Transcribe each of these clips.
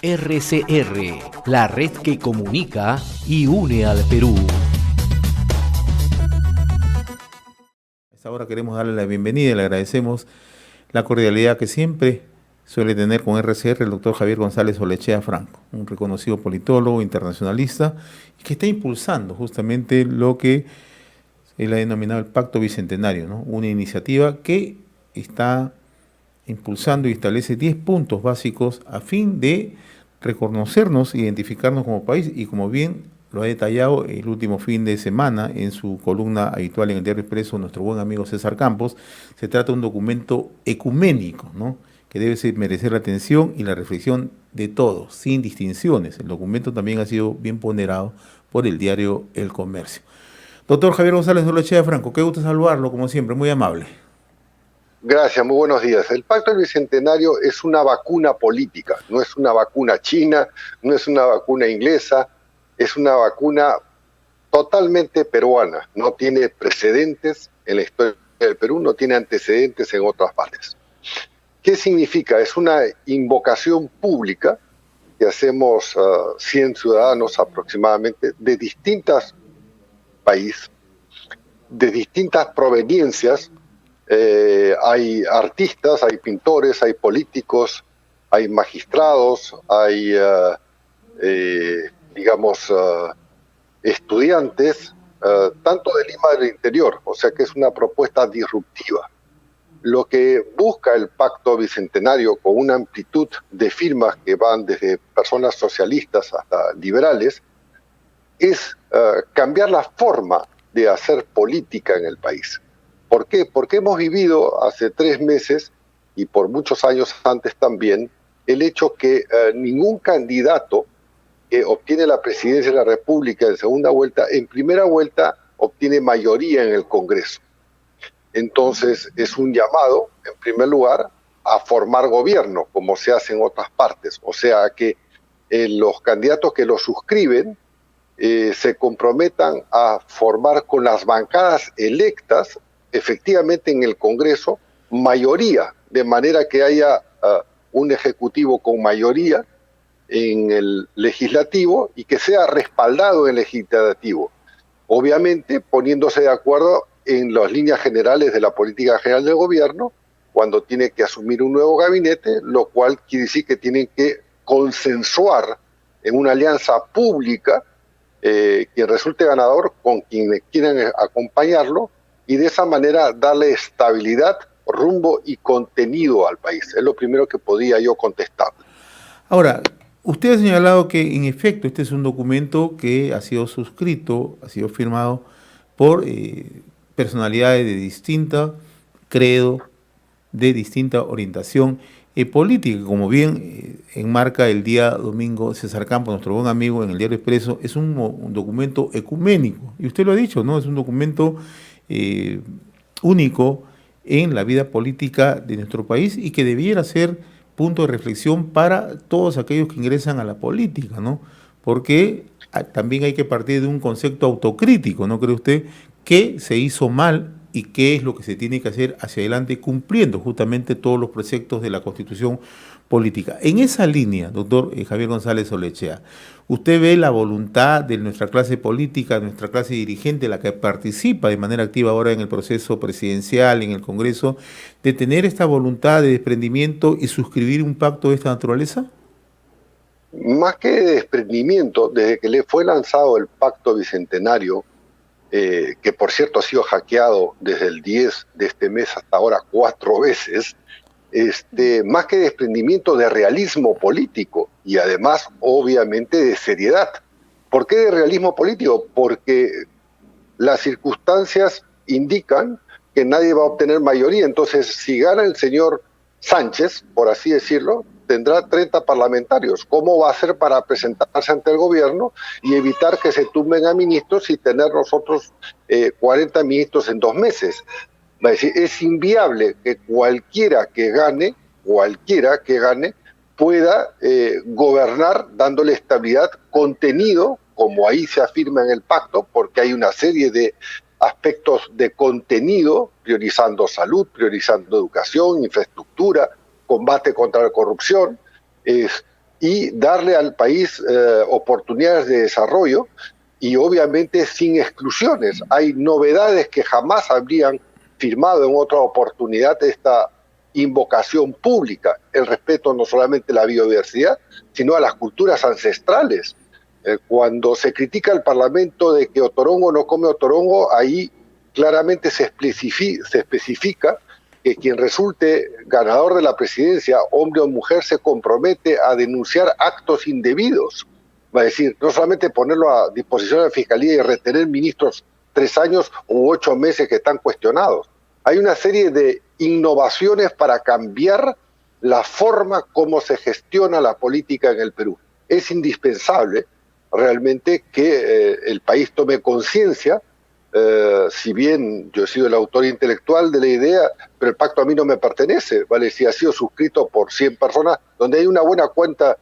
RCR, la red que comunica y une al Perú. A esta hora queremos darle la bienvenida y le agradecemos la cordialidad que siempre suele tener con RCR el doctor Javier González Olechea Franco, un reconocido politólogo internacionalista que está impulsando justamente lo que él ha denominado el Pacto Bicentenario, ¿no? Una iniciativa que está impulsando y establece 10 puntos básicos a fin de reconocernos, identificarnos como país y como bien lo ha detallado el último fin de semana en su columna habitual en el Diario Expreso nuestro buen amigo César Campos, se trata de un documento ecuménico, ¿no? Que debe merecer la atención y la reflexión de todos, sin distinciones. El documento también ha sido bien ponderado por el diario El Comercio. Doctor Javier González Olechea Franco, qué gusto saludarlo, como siempre, muy amable. Gracias, muy buenos días. El Pacto del Bicentenario es una vacuna política, no es una vacuna china, no es una vacuna inglesa, es una vacuna totalmente peruana. No tiene precedentes en la historia del Perú, no tiene antecedentes en otras partes. ¿Qué significa? Es una invocación pública que hacemos 100 ciudadanos aproximadamente de distintos países, de distintas proveniencias. Hay artistas, hay pintores, hay políticos, hay magistrados, hay, estudiantes, tanto de Lima del interior, o sea que es una propuesta disruptiva. Lo que busca el Pacto Bicentenario, con una amplitud de firmas que van desde personas socialistas hasta liberales, es cambiar la forma de hacer política en el país. ¿Por qué? Porque hemos vivido hace 3 meses y por muchos años antes también el hecho que ningún candidato que obtiene la presidencia de la República en segunda vuelta, en primera vuelta obtiene mayoría en el Congreso. Entonces es un llamado, en primer lugar, a formar gobierno, como se hace en otras partes. O sea, que los candidatos que lo suscriben se comprometan a formar con las bancadas electas efectivamente en el Congreso mayoría, de manera que haya un ejecutivo con mayoría en el legislativo y que sea respaldado en el legislativo, obviamente poniéndose de acuerdo en las líneas generales de la política general del gobierno cuando tiene que asumir un nuevo gabinete, lo cual quiere decir que tienen que consensuar en una alianza pública quien resulte ganador con quienes quieran acompañarlo y de esa manera darle estabilidad, rumbo y contenido al país. Es lo primero que podía yo contestar. Ahora, usted ha señalado que en efecto este es un documento que ha sido suscrito, ha sido firmado por personalidades de distinta credo, de distinta orientación política, como bien enmarca el día domingo César Campos, nuestro buen amigo en el Diario Expreso, es un documento ecuménico, y usted lo ha dicho, ¿no? Es un documento único en la vida política de nuestro país y que debiera ser punto de reflexión para todos aquellos que ingresan a la política, ¿no? Porque también hay que partir de un concepto autocrítico, ¿no cree usted? ¿Qué se hizo mal y qué es lo que se tiene que hacer hacia adelante cumpliendo justamente todos los preceptos de la Constitución política? En esa línea, doctor Javier González Olechea, ¿usted ve la voluntad de nuestra clase política, de nuestra clase dirigente, la que participa de manera activa ahora en el proceso presidencial, en el Congreso, de tener esta voluntad de desprendimiento y suscribir un pacto de esta naturaleza? Más que de desprendimiento, desde que le fue lanzado el Pacto Bicentenario, que por cierto ha sido hackeado desde el 10 de este mes hasta ahora 4 veces, más que desprendimiento de realismo político y además obviamente de seriedad. ¿Por qué de realismo político? Porque las circunstancias indican que nadie va a obtener mayoría. Entonces, si gana el señor Sánchez, por así decirlo, tendrá 30 parlamentarios. ¿Cómo va a hacer para presentarse ante el gobierno y evitar que se tumben a ministros y tener nosotros 40 ministros en 2 meses? Va a decir, es inviable que cualquiera que gane, pueda gobernar dándole estabilidad, contenido, como ahí se afirma en el pacto, porque hay una serie de aspectos de contenido, priorizando salud, priorizando educación, infraestructura, combate contra la corrupción, y darle al país oportunidades de desarrollo y obviamente sin exclusiones. Hay novedades que jamás habrían firmado en otra oportunidad esta invocación pública, el respeto no solamente a la biodiversidad, sino a las culturas ancestrales. Cuando se critica al Parlamento de que Otorongo no come Otorongo, ahí claramente se especifica que quien resulte ganador de la presidencia, hombre o mujer, se compromete a denunciar actos indebidos. Va a decir, no solamente ponerlo a disposición de la Fiscalía y retener ministros 3 años u 8 meses que están cuestionados. Hay una serie de innovaciones para cambiar la forma como se gestiona la política en el Perú. Es indispensable realmente que el país tome conciencia. Si bien yo he sido el autor intelectual de la idea, pero el pacto a mí no me pertenece, ¿vale? Si ha sido suscrito por 100 personas, donde hay una buena cuota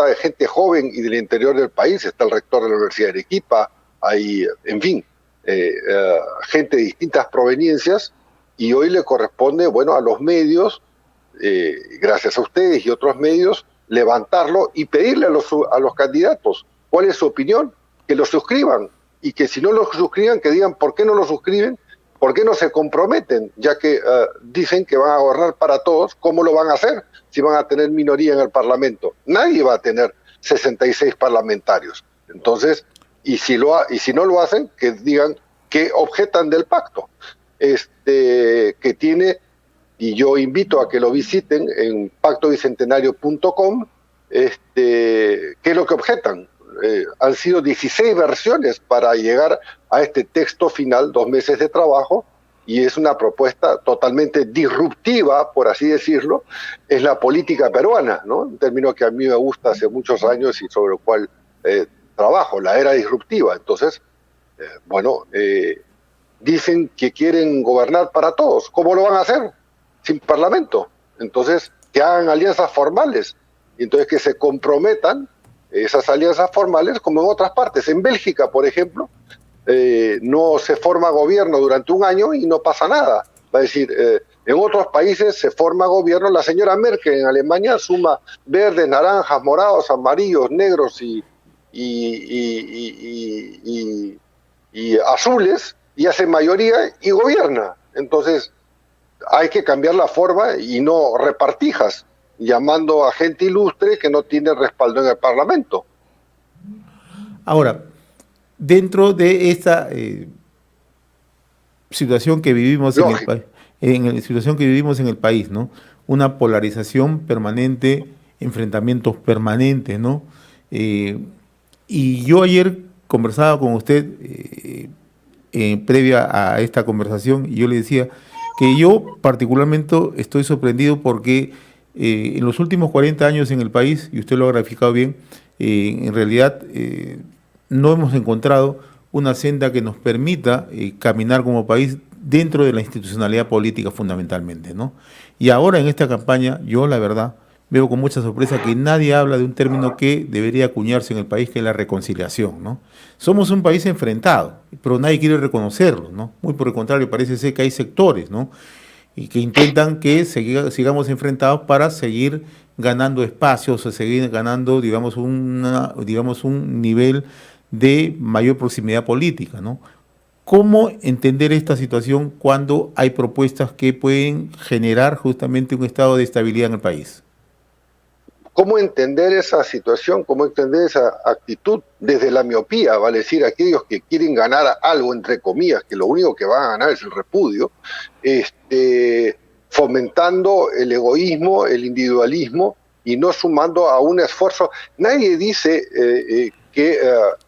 de gente joven y del interior del país, está el rector de la Universidad de Arequipa, hay, en fin, gente de distintas proveniencias, y hoy le corresponde, bueno, a los medios, gracias a ustedes y otros medios, levantarlo y pedirle a los candidatos cuál es su opinión, que lo suscriban, y que si no lo suscriban, que digan por qué no lo suscriben, por qué no se comprometen, ya que dicen que van a gobernar para todos. ¿Cómo lo van a hacer si van a tener minoría en el Parlamento? Nadie va a tener 66 parlamentarios. Entonces, y si no lo hacen, que digan que objetan del pacto, que tiene, y yo invito a que lo visiten en pactobicentenario.com, ¿qué es lo que objetan? Han sido 16 versiones para llegar a este texto final, 2 meses de trabajo, y es una propuesta totalmente disruptiva, por así decirlo, es la política peruana, ¿no? Un término que a mí me gusta hace muchos años y sobre el cual trabajo, la era disruptiva. Entonces, dicen que quieren gobernar para todos. ¿Cómo lo van a hacer? Sin parlamento. Entonces, que hagan alianzas formales, y entonces que se comprometan esas alianzas formales como en otras partes. En Bélgica, por ejemplo, no se forma gobierno durante un año y no pasa nada. Va a decir, en otros países se forma gobierno. La señora Merkel en Alemania suma verdes, naranjas, morados, amarillos, negros y azules, y hace mayoría y gobierna. Entonces hay que cambiar la forma y no repartijas, llamando a gente ilustre que no tiene respaldo en el Parlamento. Ahora, dentro de esta situación que vivimos en el país, ¿no? Una polarización permanente, enfrentamientos permanentes, ¿no? Y yo ayer conversaba con usted previa a esta conversación, y yo le decía que yo particularmente estoy sorprendido porque en los últimos 40 años en el país, y usted lo ha graficado bien, en realidad no hemos encontrado una senda que nos permita caminar como país dentro de la institucionalidad política fundamentalmente, ¿no? Y ahora en esta campaña, yo la verdad veo con mucha sorpresa que nadie habla de un término que debería acuñarse en el país, que es la reconciliación, ¿no? Somos un país enfrentado, pero nadie quiere reconocerlo, ¿no? Muy por el contrario, parece ser que hay sectores, ¿no?, y que intentan que sigamos enfrentados para seguir ganando espacios o seguir ganando, digamos, un nivel de mayor proximidad política, ¿no? ¿Cómo entender esta situación cuando hay propuestas que pueden generar justamente un estado de estabilidad en el país? ¿Cómo entender esa situación? ¿Cómo entender esa actitud desde la miopía? Vale decir, aquellos que quieren ganar algo, entre comillas, que lo único que van a ganar es el repudio, fomentando el egoísmo, el individualismo, y no sumando a un esfuerzo. Nadie dice que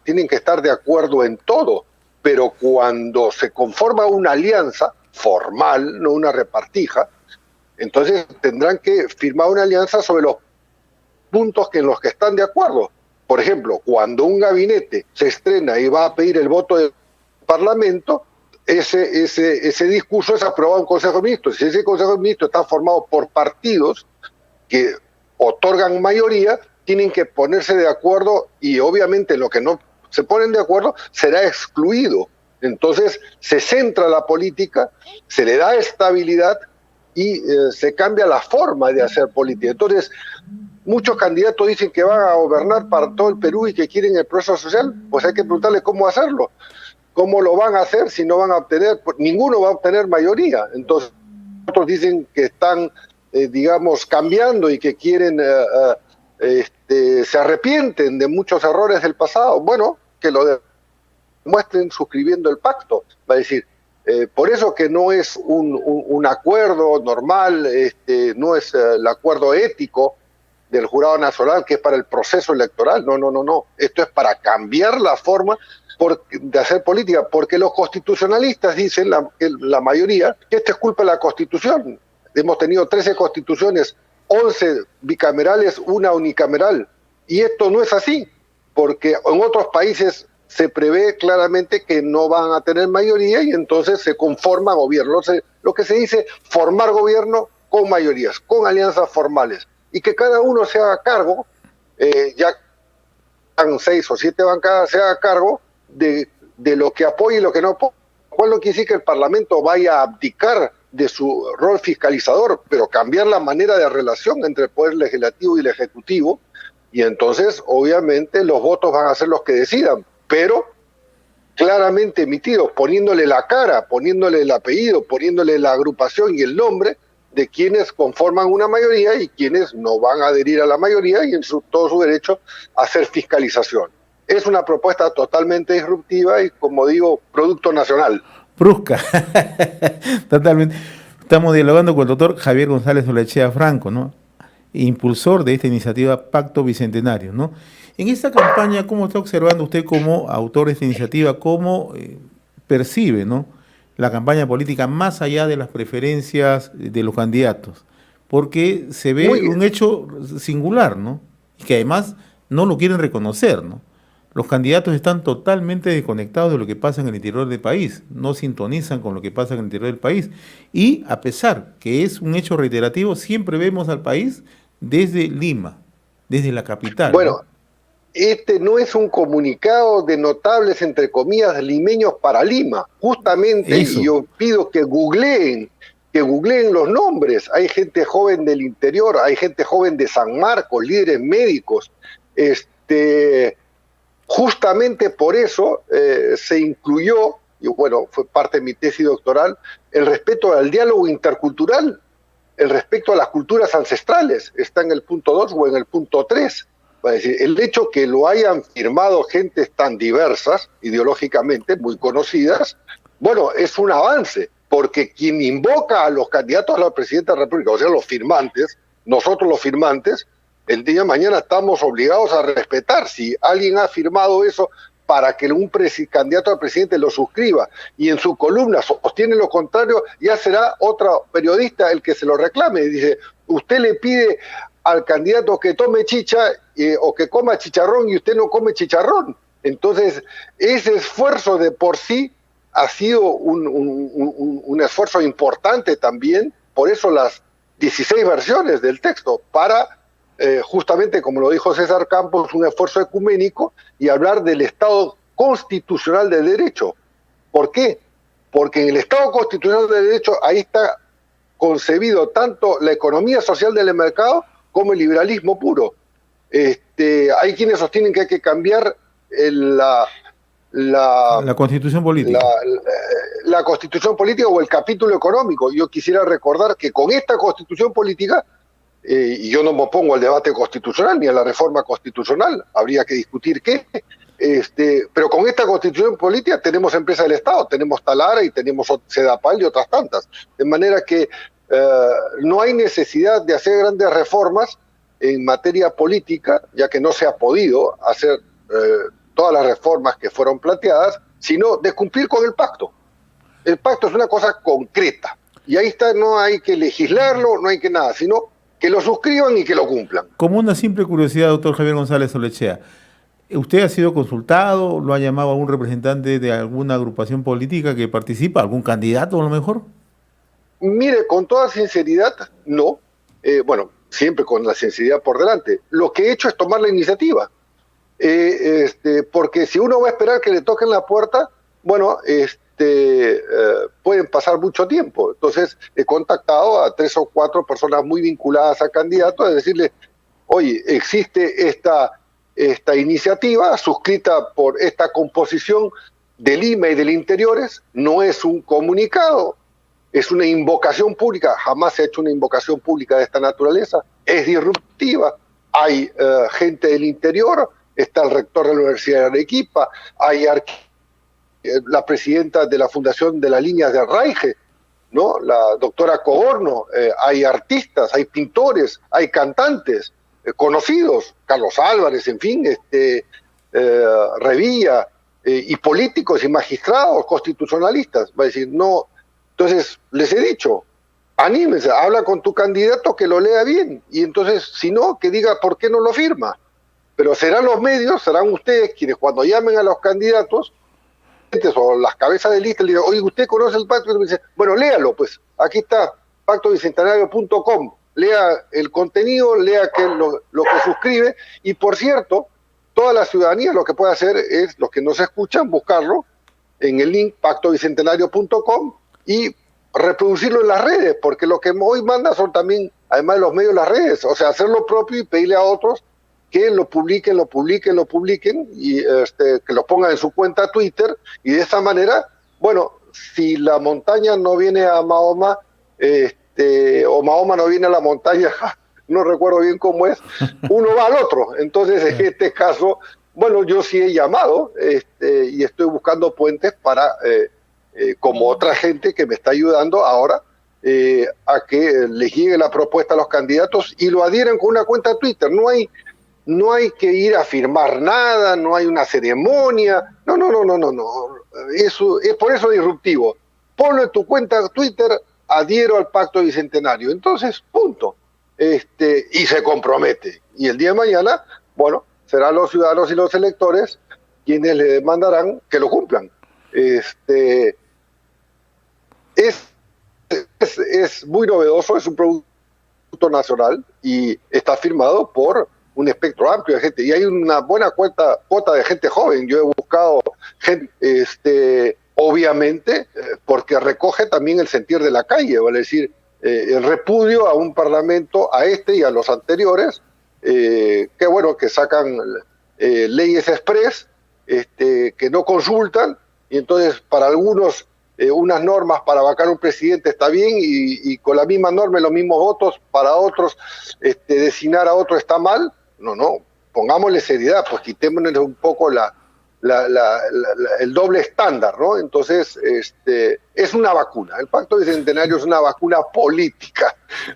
tienen que estar de acuerdo en todo, pero cuando se conforma una alianza formal, no una repartija, entonces tendrán que firmar una alianza sobre los puntos en los que están de acuerdo. Por ejemplo, cuando un gabinete se estrena y va a pedir el voto del Parlamento, ese discurso es aprobado en el Consejo de Ministros. Si ese Consejo de Ministros está formado por partidos que otorgan mayoría, tienen que ponerse de acuerdo, y obviamente lo que no se ponen de acuerdo será excluido. Entonces se centra la política, se le da estabilidad y se cambia la forma de hacer política. Entonces, muchos candidatos dicen que van a gobernar para todo el Perú y que quieren el progreso social, pues hay que preguntarle cómo hacerlo. ¿Cómo lo van a hacer si no van a obtener? Ninguno va a obtener mayoría. Entonces, otros dicen que están, digamos, cambiando y que quieren, se arrepienten de muchos errores del pasado. Bueno, que lo demuestren suscribiendo el pacto. Va a decir, por eso que no es un acuerdo normal, no es el acuerdo ético del Jurado Nacional, que es para el proceso electoral. No. Esto es para cambiar la forma de hacer política, porque los constitucionalistas dicen, la mayoría, que esto es culpa de la Constitución. Hemos tenido 13 constituciones, 11 bicamerales, una unicameral, y esto no es así, porque en otros países se prevé claramente que no van a tener mayoría y entonces se conforma gobierno. Lo que se dice, formar gobierno con mayorías, con alianzas formales, y que cada uno se haga cargo, ya 6 o 7 bancadas se haga cargo de lo que apoya y lo que no apoya. ¿Cuál no quiere decir que el Parlamento vaya a abdicar de su rol fiscalizador, pero cambiar la manera de relación entre el Poder Legislativo y el Ejecutivo? Y entonces, obviamente, los votos van a ser los que decidan, pero claramente emitidos, poniéndole la cara, poniéndole el apellido, poniéndole la agrupación y el nombre de quienes conforman una mayoría y quienes no van a adherir a la mayoría y en todo su derecho a hacer fiscalización. Es una propuesta totalmente disruptiva y, como digo, producto nacional. Brusca, totalmente. Estamos dialogando con el doctor Javier González Olechea Franco, ¿no? Impulsor de esta iniciativa Pacto Bicentenario, ¿no? En esta campaña, ¿cómo está observando usted como autor de esta iniciativa, cómo percibe, ¿no?, la campaña política más allá de las preferencias de los candidatos? Porque se ve un hecho singular, ¿no? Y que además no lo quieren reconocer, ¿no? Los candidatos están totalmente desconectados de lo que pasa en el interior del país, no sintonizan con lo que pasa en el interior del país. Y a pesar que es un hecho reiterativo, siempre vemos al país desde Lima, desde la capital. Bueno, ¿no? Este no es un comunicado de notables, entre comillas, limeños para Lima. Justamente, y yo pido que googleen los nombres. Hay gente joven del interior, hay gente joven de San Marcos, líderes médicos. Justamente por eso se incluyó, y bueno, fue parte de mi tesis doctoral, el respeto al diálogo intercultural, el respeto a las culturas ancestrales. Está en el punto 2 o en el punto 3. Es decir, el hecho que lo hayan firmado gentes tan diversas, ideológicamente muy conocidas, bueno, es un avance, porque quien invoca a los candidatos a la presidencia de la República, o sea, los firmantes, nosotros los firmantes, el día de mañana estamos obligados a respetar. Si alguien ha firmado eso para que un candidato a presidente lo suscriba y en su columna sostiene lo contrario, ya será otro periodista el que se lo reclame. Dice, usted le pide al candidato que tome chicha o que coma chicharrón y usted no come chicharrón. Entonces, ese esfuerzo de por sí ha sido un esfuerzo importante también, por eso las 16 versiones del texto, para justamente, como lo dijo César Campos, un esfuerzo ecuménico y hablar del Estado constitucional de derecho. ¿Por qué? Porque en el Estado constitucional de derecho ahí está concebido tanto la economía social del mercado como el liberalismo puro. Hay quienes sostienen que hay que cambiar la constitución política. La constitución política o el capítulo económico. Yo quisiera recordar que con esta constitución política, y yo no me opongo al debate constitucional ni a la reforma constitucional, habría que discutir qué, pero con esta constitución política tenemos empresas del Estado, tenemos Talara y tenemos Sedapal y otras tantas, de manera que no hay necesidad de hacer grandes reformas en materia política, ya que no se ha podido hacer todas las reformas que fueron planteadas, sino de cumplir con el pacto. El pacto es una cosa concreta, y ahí está, no hay que legislarlo, no hay que nada, sino que lo suscriban y que lo cumplan. Como una simple curiosidad, doctor Javier González Olechea, ¿usted ha sido consultado, lo ha llamado a algún representante de alguna agrupación política que participa, algún candidato a lo mejor? Mire, con toda sinceridad, no. Bueno, siempre con la sinceridad por delante. Lo que he hecho es tomar la iniciativa. Porque si uno va a esperar que le toquen la puerta, bueno, pueden pasar mucho tiempo. Entonces he contactado a 3 o 4 personas muy vinculadas a candidatos a decirle, oye, existe esta iniciativa suscrita por esta composición de Lima y del Interiores, no es un comunicado, es una invocación pública, jamás se ha hecho una invocación pública de esta naturaleza, es disruptiva, hay gente del interior, está el rector de la Universidad de Arequipa, hay la presidenta de la Fundación de las Líneas de Arraige, ¿no? La doctora Coborno, hay artistas, hay pintores, hay cantantes conocidos, Carlos Álvarez, en fin, Revilla, y políticos y magistrados constitucionalistas. Va a decir, no. Entonces, les he dicho, anímense, habla con tu candidato que lo lea bien, y entonces, si no, que diga por qué no lo firma. Pero serán los medios, serán ustedes quienes cuando llamen a los candidatos o las cabezas de lista le digan, oye, ¿usted conoce el pacto? Y me dice, bueno, léalo, pues, aquí está, pactobicentenario.com, lea el contenido, lea lo que suscribe, y por cierto, toda la ciudadanía lo que puede hacer es, los que nos escuchan, buscarlo en el link pactobicentenario.com y reproducirlo en las redes, porque lo que hoy manda son también, además de los medios, las redes, o sea, hacer lo propio y pedirle a otros que lo publiquen y que lo pongan en su cuenta Twitter, y de esa manera, bueno, si la montaña no viene a Mahoma, o Mahoma no viene a la montaña, no recuerdo bien cómo es, uno va al otro. Entonces, en este caso, bueno, yo sí he llamado y estoy buscando puentes para, como otra gente que me está ayudando ahora, a que les llegue la propuesta a los candidatos y lo adhieran con una cuenta Twitter. No hay que ir a firmar nada, no hay una ceremonia, no. Eso es por eso disruptivo. Ponlo en tu cuenta Twitter, adhiero al Pacto Bicentenario. Entonces, punto. Y se compromete. Y el día de mañana, bueno, serán los ciudadanos y los electores quienes le demandarán que lo cumplan. Es muy novedoso, es un producto nacional y está firmado por un espectro amplio de gente, y hay una buena cuota de gente joven. Yo he buscado gente, obviamente, porque recoge también el sentir de la calle, vale decir, el repudio a un parlamento, a y a los anteriores, que bueno, que sacan leyes express, que no consultan, y entonces para algunos unas normas para vacar un presidente está bien, y con la misma norma y los mismos votos, para otros designar a otro está mal. No, pongámosle seriedad, pues quitémosle un poco el doble estándar, ¿no? Entonces, es una vacuna. El Pacto Bicentenario es una vacuna política.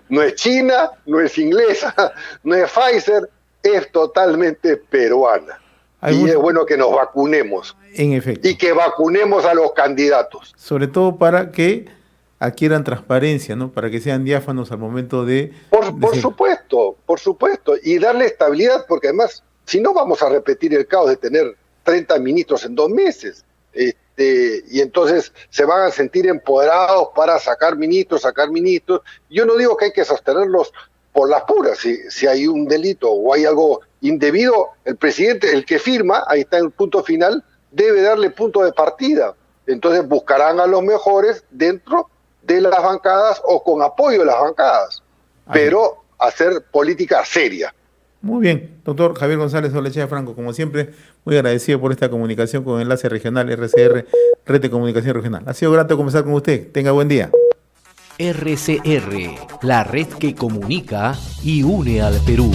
No es china, no es inglesa, no es Pfizer, es totalmente peruana. Es bueno que nos vacunemos. En efecto. Y que vacunemos a los candidatos. Sobre todo para que adquieran transparencia, ¿no? Para que sean diáfanos al momento de... Por supuesto, y darle estabilidad, porque además, si no vamos a repetir el caos de tener 30 ministros en 2 meses, y entonces se van a sentir empoderados para sacar ministros. Yo no digo que hay que sostenerlos por las puras, si hay un delito o hay algo indebido, el presidente, el que firma, ahí está en el punto final, debe darle punto de partida. Entonces buscarán a los mejores dentro de las bancadas o con apoyo de las bancadas, pero hacer política seria. Muy bien, doctor Javier González Olechea Franco, como siempre, muy agradecido por esta comunicación con Enlace Regional RCR, Red de Comunicación Regional. Ha sido grato conversar con usted. Tenga buen día. RCR, la red que comunica y une al Perú.